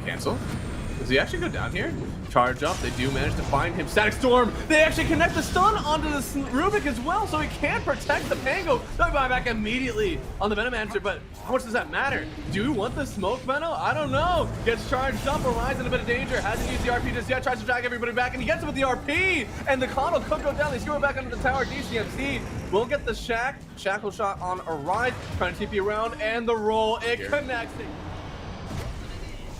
cancel. Does he actually go down here? Charge up. They do manage to find him. Static Storm. They actually connect the stun onto the Rubik as well, so he can't protect the Pango. They'll buy back immediately on the Venomancer, but how much does that matter? Do you want the smoke, Veno? I don't know. Gets charged up. Arise in a bit of danger. Hasn't used the RP just yet. Tries to drag everybody back, and he gets it with the RP. And the Kano could go down. They screw it back under the tower. DCMC will get the shackle shot on Arise. Trying to TP around, and the roll. It connects.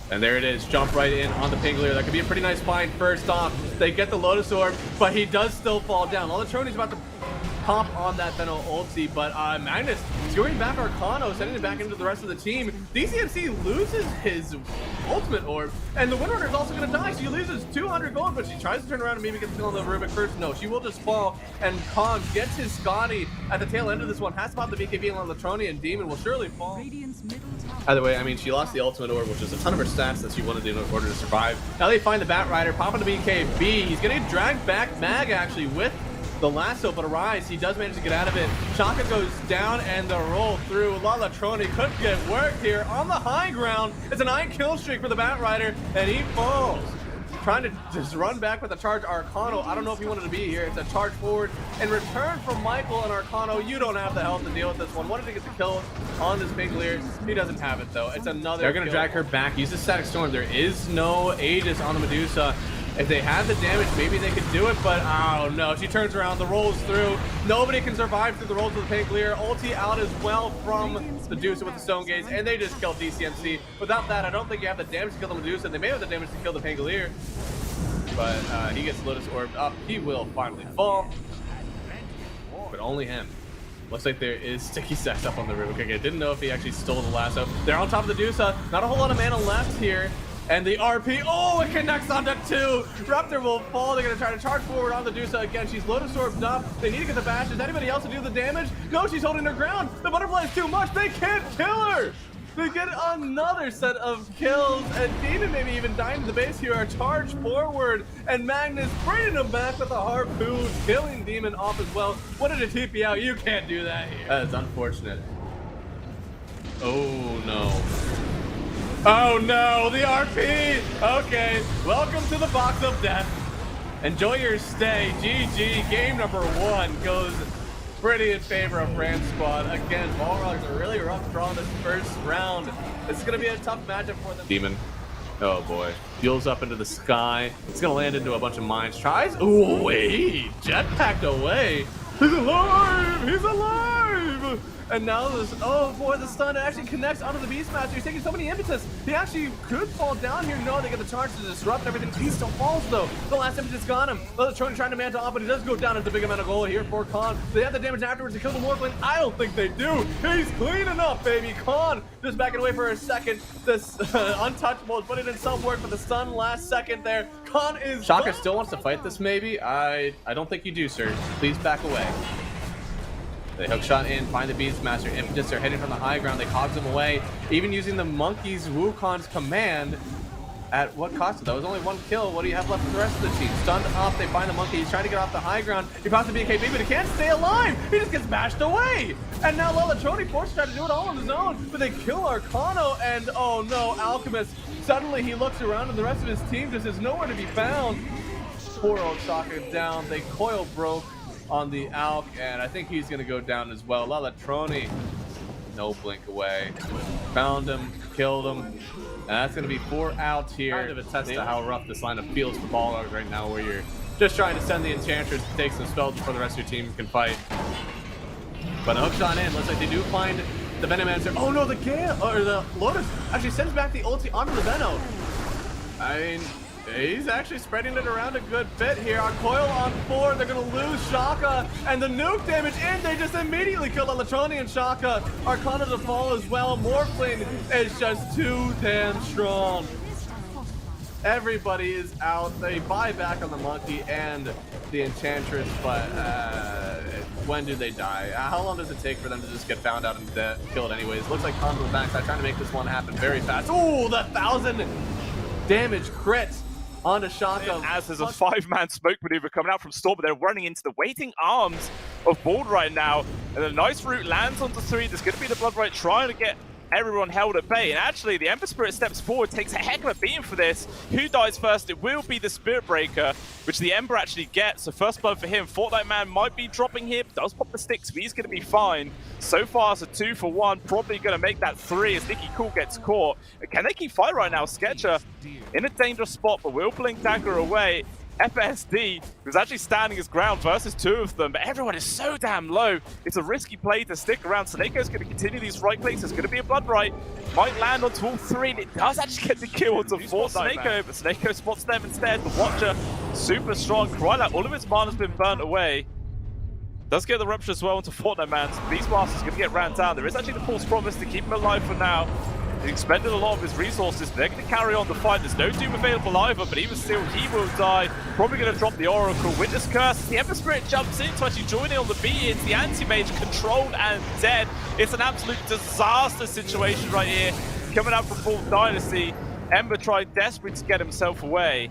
And there it is, jump right in on the Pingleer. That could be a pretty nice find first off. They get the Lotus Orb, but he does still fall down. Lalatroni's about to pop on that Veno ulti, but Magnus skewering back Arcano, sending it back into the rest of the team. DCMC loses his ultimate orb, and the Windrunner is also going to die. She loses 200 gold, but she tries to turn around and maybe get the kill on the Rubik first. No, she will just fall, and Kong gets his Scotty at the tail end of this one. Has to pop the BKB on Latroni, and Demon will surely fall. Either way, I mean, she lost the ultimate orb, which is a ton of her stats that she wanted in order to survive. Now they find the Bat Rider, popping the BKB. He's going to get dragged back. Mag actually with the lasso, but Arise, he does manage to get out of it. Shaka goes down, and the roll through. Lalatroni could get worked here on the high ground. It's a 9-kill streak for the Bat Rider, and he falls. Trying to just run back with a charge Arcano. I don't know if he wanted to be here. It's a charge forward. In return from Michael and Arcano, you don't have the health to deal with this one. Wanted to get the kill on this Pingleer. He doesn't have it, though. It's another They're going to drag her back. Use the Static Storm. There is no Aegis on the Medusa. If they had the damage, maybe they could do it, but oh no, she turns around, the rolls through. Nobody can survive through the rolls of the Pangleer. Ulti out as well from Medusa with the Stone Gaze, and they just killed DCMC. Without that, I don't think you have the damage to kill the Medusa. They may have the damage to kill the Pangleer, but he gets Lotus Orbed up. He will finally fall, but only him. Looks like there is sticky sacks up on the Rubik. Okay, didn't know if he actually stole the lasso. They're on top of the Medusa. Not a whole lot of mana left here. And the RP, oh, it connects onto 2. Raptor will fall. They're going to try to charge forward on the Medusa again. She's Lotus Orbed up. They need to get the bash. Is anybody else to do the damage? No, she's holding her ground. The butterfly is too much. They can't kill her. They get another set of kills, and Demon maybe even dying to the base here. Are charged forward, and Magnus bringing him back with a harpoon, killing Demon off as well. Wanted to TP out. You can't do that here. That is unfortunate. Oh, no. Oh no, the RP! Okay, welcome to the box of death. Enjoy your stay. GG, game number 1 goes pretty in favor of Rand Squad. Again, Balrogs are really rough draw this first round. This is going to be a tough matchup for them. Demon, oh boy, fuels up into the sky. It's going to land into a bunch of mines. Tries, ooh, wait, jetpacked away. He's alive, he's alive! And now this, oh boy, the stun actually connects onto the Beastmaster. He's taking so many impetus. He actually could fall down here. No, they get the charge to disrupt and everything. He still falls though. The last impetus got him. Lalatroni trying to mantle off, but he does go down as a big amount of gold here for Khan. They have the damage afterwards to kill the Morphling. I don't think they do. He's cleaning up, baby. Khan just backing away for a second. This untouchable is putting in some work, but the stun last second there. Khan is Shaka still wants to fight this maybe. I don't think you do, sir. Please back away. They hook shot in, find the Beastmaster. Impetus are heading from the high ground. They cogs him away, even using the Monkey's Wukong's command. At what cost? That was only 1 kill. What do you have left for the rest of the team? Stunned up, they find the Monkey. He's trying to get off the high ground. He pops the BKB, but he can't stay alive. He just gets bashed away. And now Lalatroni forced to try to do it all on his own, but they kill Arcano, and oh no, Alchemist. Suddenly he looks around and the rest of his team just is nowhere to be found. Poor old Shaka down. They coil broke on the Alk, and I think he's gonna go down as well. Lalatroni, no blink away. Found him, killed him, and that's gonna be 4 outs here. Kind of a test to how rough this lineup feels for Balrogs right now, where you're just trying to send the Enchantress to take some spells before the rest of your team can fight. But a hook shot in, looks like they do find the Venomancer. Oh no, the Gale, or the Lotus actually sends back the ulti onto the Veno. I mean, he's actually spreading it around a good bit here. On Coil on 4, they're going to lose Shaka, and the nuke damage in, they just immediately kill Lalatroni and Shaka. Arcana to fall as well. Morphling is just too damn strong. Everybody is out. They buy back on the Monkey and the Enchantress, but when do they die? How long does it take for them to just get found out and killed anyways? Looks like Khan's on the backside trying to make this one happen very fast. Ooh, the 1,000 damage crit onto Shaka. As there's a 5-man smoke maneuver coming out from Storm, but they're running into the waiting arms of Bald right now. And a nice route lands onto 3. There's going to be the Blood Right trying to get everyone held at bay. And actually, the Ember Spirit steps forward, takes a heck of a beating for this. Who dies first? It will be the Spirit Breaker, which the Ember actually gets. So first blood for him. Fortnite Man might be dropping here, does pop the sticks, but he's going to be fine. So far, it's a 2 for 1. Probably going to make that 3 as Nicky Cool gets caught. Can they keep fight right now? Sketcher in a dangerous spot, but will blink dagger away. FSD, who's actually standing his ground versus 2 of them, but everyone is so damn low. It's a risky play to stick around. Snakeo's going to continue these right clicks. There's going to be a blood right. Might land onto all 3, and it does actually get the kill onto 4 Snakeo, but Snakeo spots them instead. The Watcher, super strong. Krylat, all of his mana's been burnt away. Does get the rupture as well into Fortnite Man. So Beastmaster's going to get ran down. There is actually the false promise to keep him alive for now. He expended a lot of his resources. They're going to carry on the fight. There's no Doom available either, but even still, he will die. Probably going to drop the Oracle. Witness Curse. The Ember Spirit jumps in to actually join in on the beat-ins. The Anti-Mage controlled and dead. It's an absolute disaster situation right here. Coming out from Bull Dynasty. Ember tried desperately to get himself away.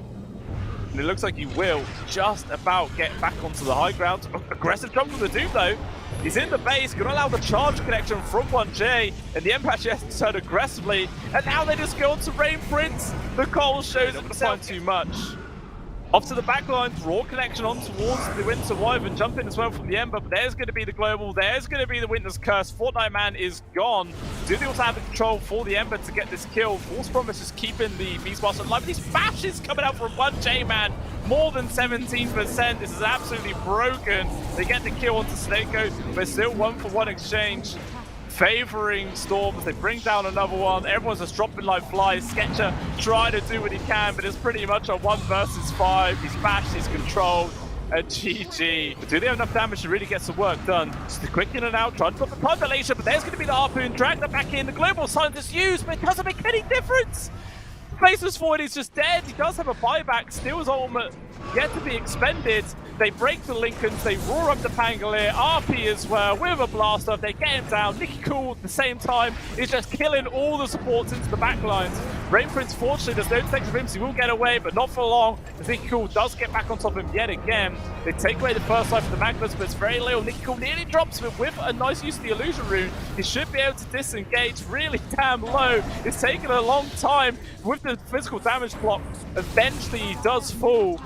And it looks like he will just about get back onto the high ground. Aggressive jump from the Doom though. He's in the base, going to allow the charge connection from 1J, and the Ember actually has to turn aggressively, and now they just go on to Rain Prince. The Cole shows them to find too much. Off to the back line, raw connection on towards the Winter Wyvern, jump in as well from the Ember, but there's going to be the Global, there's going to be the Winter's Curse. Fortnite Man is gone. Do they also have the control for the Ember to get this kill? False Promise is keeping the Beastmaster alive. These bashes coming out from 1J, man. More than 17%. This is absolutely broken. They get the kill onto Snakeo, but still 1-for-1 exchange. Favoring Storm as they bring down another one. Everyone's just dropping like flies. Sketcher trying to do what he can, but it's pretty much a 1 versus 5. He's bashed, he's controlled. A GG. But do they have enough damage to really get some work done? Just a quick in and out, trying to put the Pundalation, but there's going to be the Harpoon. Drag that back in. The Global Silence is used, but it doesn't make any difference. Faceless Void is just dead. He does have a buyback. Still his ultimate yet to be expended. They break the Lincolns. They roar up the Pangolier. RP as well with a blast off. They get him down. Nicky Cool at the same time is just killing all the supports into the back lines. Rain Prince, fortunately, there's no detective him, so he will get away, but not for long. As Nicky Cool does get back on top of him yet again. They take away the first life of the Magnus, but it's very little. Nicky Cool nearly drops him with a nice use of the illusion rune. He should be able to disengage really damn low. It's taken a long time with the physical damage block. Eventually, he does fall.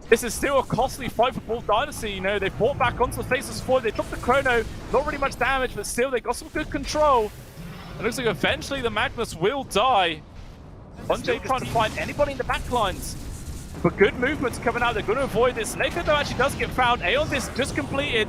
This is still a costly fight for Bull Dynasty. You know, they brought back onto the Faceless Void. They dropped the Chrono. Not really much damage, but still, they got some good control. It looks like eventually the Magnus will die. 1J trying to find anybody in the back lines. But good movements coming out. They're going to avoid this. Snakeo, though, actually does get found. Aeon this just completed.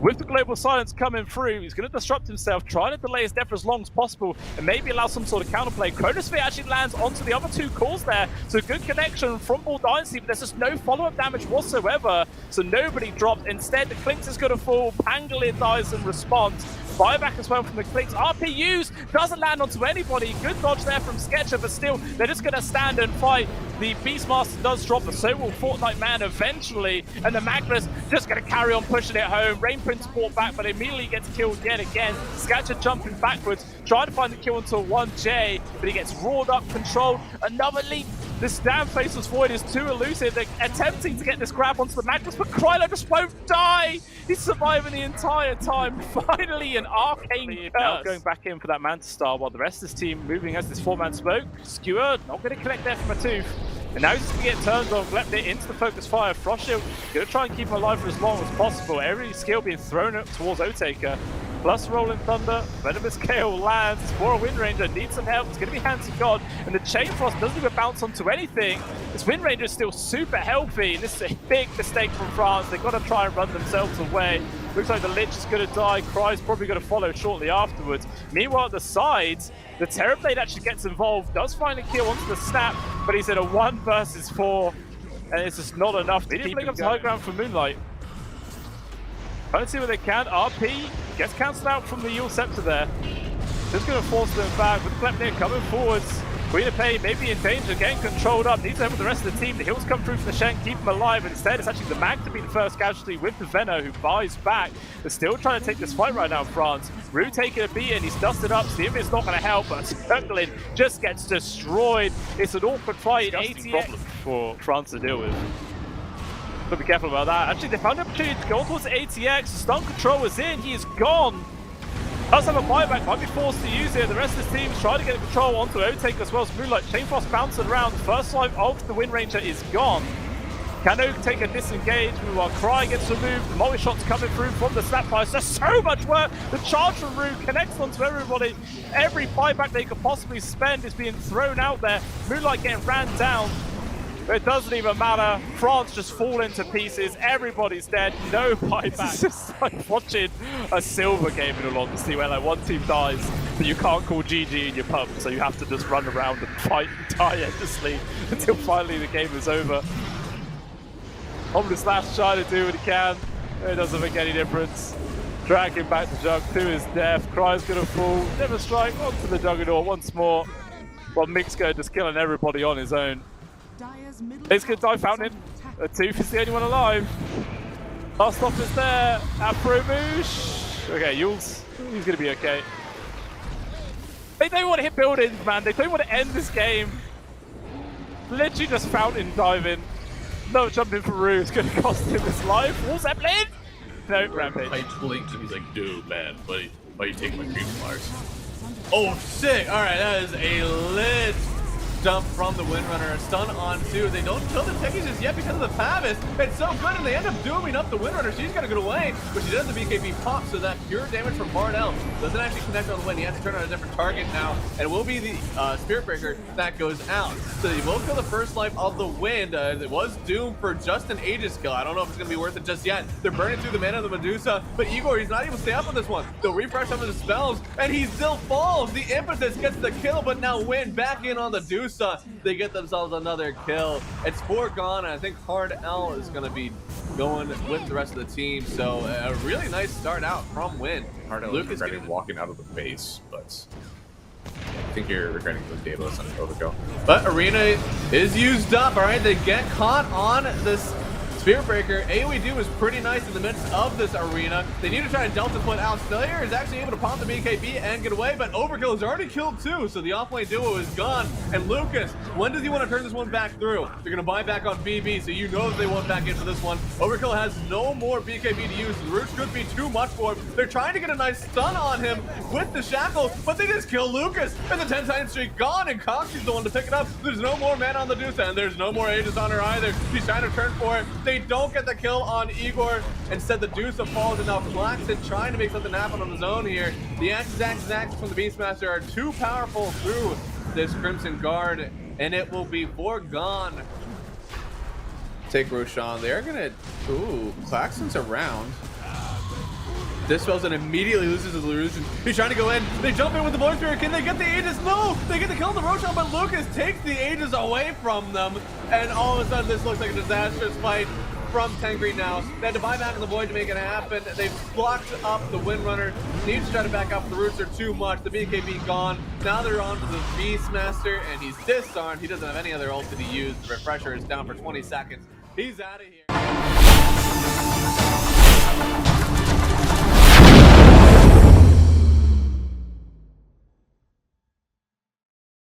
With the Global Silence coming through, he's going to disrupt himself, trying to delay his death for as long as possible, and maybe allow some sort of counterplay. Chronosphere actually lands onto the other 2 cores there, so good connection from Bull Dynasty, but there's just no follow-up damage whatsoever, so nobody dropped. Instead, the Clinks is going to fall, Pangolier dies in response. Buyback as well from the Clinks. RPUs doesn't land onto anybody. Good dodge there from Sketcher, but still, they're just going to stand and fight. The Beastmaster does drop, but so will Fortnite Man eventually, and the Magnus just going to carry on pushing it home. Rain Prince brought back, but immediately gets killed yet again. Sketcher jumping backwards, trying to find the kill until 1J, but he gets roared up, controlled. Another leap. This damn Faceless Void is too elusive. They're attempting to get this grab onto the Magnus, but Krylo just won't die. He's surviving the entire time. Finally, an arcane now going back in for that Manta Star, while the rest of this team moving as this 4-man smoke. Skewer not going to connect there from a tooth. And now he's just going to get turned on, left it into the focus fire. Frost Shield going to try and keep him alive for as long as possible. Every skill being thrown up towards Otaker. Plus Rolling Thunder, Venomous Gale lands, Spore Wind Ranger needs some help, it's going to be Hands of God, and the Chain Frost doesn't even bounce onto anything. This Wind Ranger is still super healthy, and this is a big mistake from France. They've got to try and run themselves away. Looks like the Lich is going to die, Cry's probably going to follow shortly afterwards. Meanwhile, at the sides, the Terrorblade actually gets involved, does find a kill onto the Snap, but he's in a 1 versus 4, and it's just not enough to keep him up to high ground for Moonlight. Trying to see what they can. RP gets cancelled out from the Yule Scepter there. Just going to force them back with Klepnir coming forwards. Queen of Pain may be in danger, getting controlled up. Needs to help with the rest of the team. The heals come through from the Shen, keep him alive. And instead, it's actually the Mag to be the first casualty with the Veno, who buys back. They're still trying to take this fight right now in France. Rue taking a beating. He's dusted up. Steven's not going to help, but Circling just gets destroyed. It's an awkward fight. 80 problem for France to deal with. But be careful about that. Actually, they found an opportunity to go towards the ATX. The stun control was in. He is gone. Does have a buyback, might be forced to use it. The rest of the team's trying to get control onto Overtake as well. So Moonlight, Chain Frost bouncing around. First life of the Wind Ranger is gone. Cano take a disengage. While Cry gets removed. The multi shots coming through from the Snapfire. There's so much work. The charge from Rue connects onto everybody. Every buyback they could possibly spend is being thrown out there. Moonlight getting ran down. But it doesn't even matter. France just fall into pieces. Everybody's dead. No buyback. It's just like watching a silver game in all honesty, where like one team dies, but you can't call GG in your pub, so you have to just run around and fight and die endlessly until finally the game is over. Omni Slash trying to do what he can. It doesn't make any difference. Drag him back to Jug to his death. Cry's gonna fall. Never strike onto the Juggernaut once more. While Mixco just killing everybody on his own. It's gonna die Fountain. A Tooth is the only one alive. Last stop is there. Afro Moosh. Okay, Yules. He's gonna be okay. They don't want to hit buildings, man. They don't want to end this game. Literally just Fountain diving. No jumping for Rue. It's gonna cost him his life. Wall Zeppelin? No, Rampage. I blinked and he's like, dude, man, why are you taking my creep flowers? Oh, sick. All right, that is a lit dump from the Windrunner. A stun on two. They don't kill the techies just yet because of the Pavis. It's so good, and they end up dooming up the Windrunner. She's got to get away, but she does the BKB pop, so that pure damage from Bardell doesn't actually connect on the Wind. He has to turn on a different target now, and it will be the Spirit Breaker that goes out. So they will kill the first life of the Wind. It was doomed for just an Aegis kill. I don't know if it's going to be worth it just yet. They're burning through the mana of the Medusa, but Igor, he's not able to stay up on this one. They'll refresh some of the spells, and he still falls. The Impetus gets the kill, but now Wind back in on the Dusa. They get themselves another kill. It's 4 gone, and I think Hard L is going to be going with the rest of the team. So a really nice start out from Wind. Hard L is regretting walking out of the base, but I think you're regretting the Daedalus on Overkill. But Arena is used up. All right, they get caught on this Spirit Breaker. AoE do is pretty nice in the midst of this arena. They need to try and delta put out. Slayer is actually able to pop the BKB and get away, but Overkill is already killed too, so the off-lane duo is gone. And Lucas, when does he want to turn this one back through? They're going to buy back on BB, so you know that they want back into this one. Overkill has no more BKB to use. The roots could be too much for him. They're trying to get a nice stun on him with the shackle, but they just kill Lucas. And the 10-time streak gone, and Coxie's the one to pick it up. There's no more mana on the Dusa, and there's no more Aegis on her either. She's trying to turn for it. They don't get the kill on Igor. Instead, the Dusa falls, and now Claxton trying to make something happen on his own here. The axes from the Beastmaster are too powerful through this Crimson Guard, and it will be foregone. Take Roshan. They are gonna. Ooh, Claxton's around. Dispels and immediately loses his illusion. He's trying to go in. They jump in with the Void Spirit. Can they get the Aegis? No! They get the kill on the Roshan, but Lucas takes the Aegis away from them. And all of a sudden, this looks like a disastrous fight from Tengri now. They had to buy back in the Void to make it happen. They've blocked up the Windrunner. Needs to try to back up. The roots are too much. The BKB gone. Now they're on to the Beastmaster, and he's disarmed. He doesn't have any other ult to use. The refresher is down for 20 seconds. He's out of here.